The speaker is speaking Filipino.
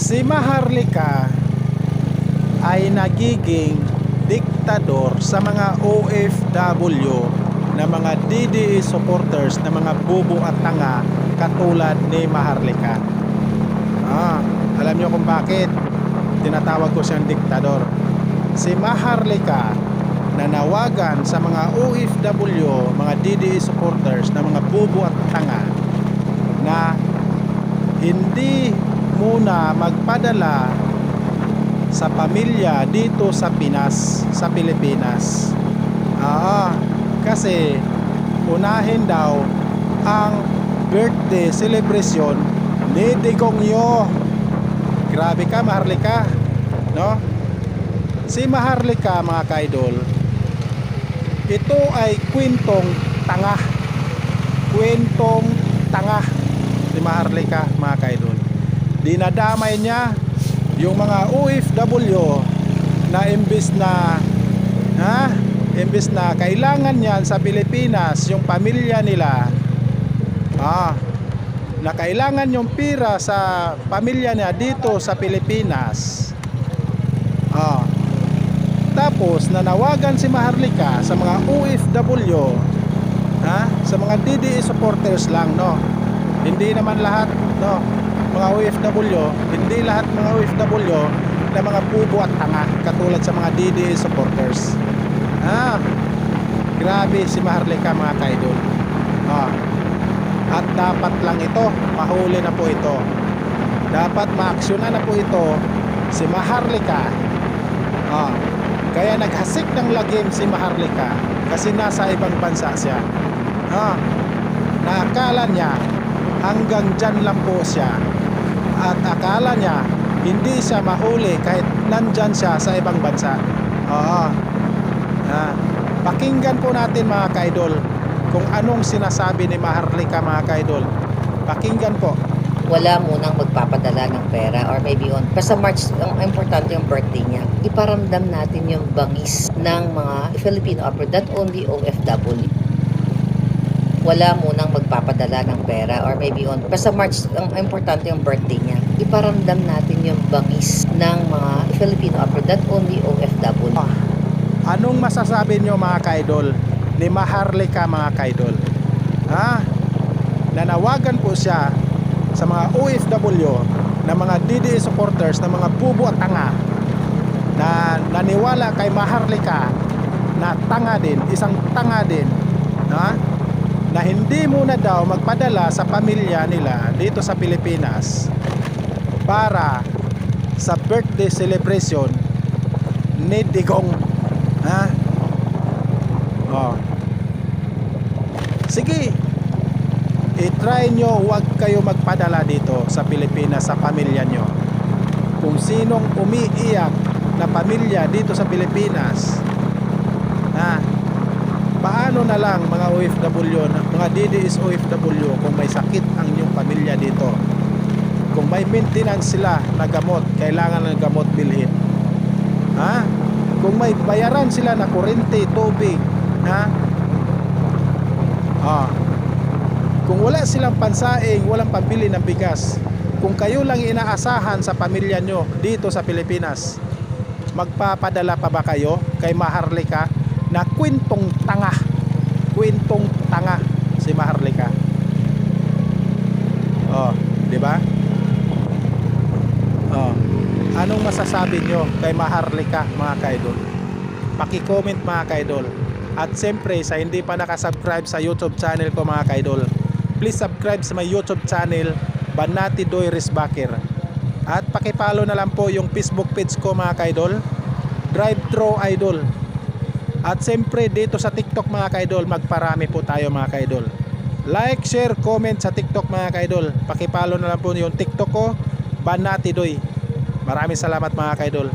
Si Maharlika ay nagiging diktador sa mga OFW na mga DDE supporters na mga bubo at tanga katulad ni Maharlika. Alam nyo kung bakit tinatawag ko siyang diktador. Si Maharlika nanawagan sa mga OFW, mga DDE supporters na mga bubo at tanga na hindi muna magpadala sa pamilya dito sa Pinas, sa Pilipinas. Kasi unahin daw ang birthday celebration ni Digongyo. Grabe ka, Maharlika, no? Si Maharlika, mga kaidol, ito ay kwentong tanga. Kwentong tanga si Maharlika, mga kaidol. Dinadamay niya yung mga OFW na imbis na kailangan niyan sa Pilipinas yung pamilya nila, na kailangan yung pira sa pamilya niya dito sa Pilipinas. Tapos nanawagan si Maharlika sa mga OFW, sa mga DDE supporters lang, no? Hindi naman lahat, no? Mga OFW, hindi lahat mga OFW na mga bubo at tanga katulad sa mga DDE supporters. Grabe si Maharlika, mga kaidol. At dapat lang ito, mahuli na po ito. Dapat maaksyonan na po ito si Maharlika. Kaya naghasik ng lagim si Maharlika kasi nasa ibang bansa siya. Naakala niya hanggang dyan lang po siya. At akala niya hindi siya mahuli kahit nandyan siya sa ibang bansa. Pakinggan po natin, mga kaidol, kung anong sinasabi ni Maharlika, mga kaidol. Pakinggan po. Wala munang magpapadala ng pera or maybe on. Basta March, ang importante yung birthday niya. Iparamdam natin yung bangis ng mga Filipino abroad, not only OFW. Wala munang magpapadala ng pera or maybe on. Basta March, ang importante yung birthday niya. Iparamdam natin yung bangis ng mga Filipino abroad, not only OFW. Anong masasabi nyo, mga kaidol, ni Maharlika, mga kaidol? Nanawagan po siya sa mga OFW na mga DDE supporters na mga bubo at tanga na naniwala kay Maharlika na tanga din, isang tanga din, na hindi muna daw magpadala sa pamilya nila dito sa Pilipinas para sa birthday celebration ni Digong. Sige, i-try nyo, huwag kayo magpadala dito sa Pilipinas sa pamilya nyo. Kung sinong umiiyak na pamilya dito sa Pilipinas, paano na lang mga OFW, mga DDS OFW, kung may sakit ang inyong pamilya dito, kung may maintenance sila na gamot, kailangan ng gamot bilhin, kung may bayaran sila na kuryente, tubig, kung wala silang pansaing, walang pambili ng bigas, kung kayo lang inaasahan sa pamilya nyo dito sa Pilipinas, magpapadala pa ba kayo kay Maharlika na kwentong tanga? Kwentong tanga si Maharlika. Di ba? Anong masasabi nyo kay Maharlika, mga kaidol? Paki-comment, mga kaidol. At siyempre, sa hindi pa nakasubscribe sa YouTube channel ko, mga kaidol, please subscribe sa my YouTube channel, Banati Doy Risbaker. At pakipollow na lang po yung Facebook page ko, mga kaidol, Drive Thru Idol. At siyempre dito sa TikTok, mga kaidol, magparami po tayo, mga kaidol. Like, share, comment sa TikTok, mga kaidol. Pakipollow na lang po yung TikTok ko, Banati Doy. Maraming salamat, mga kaidol.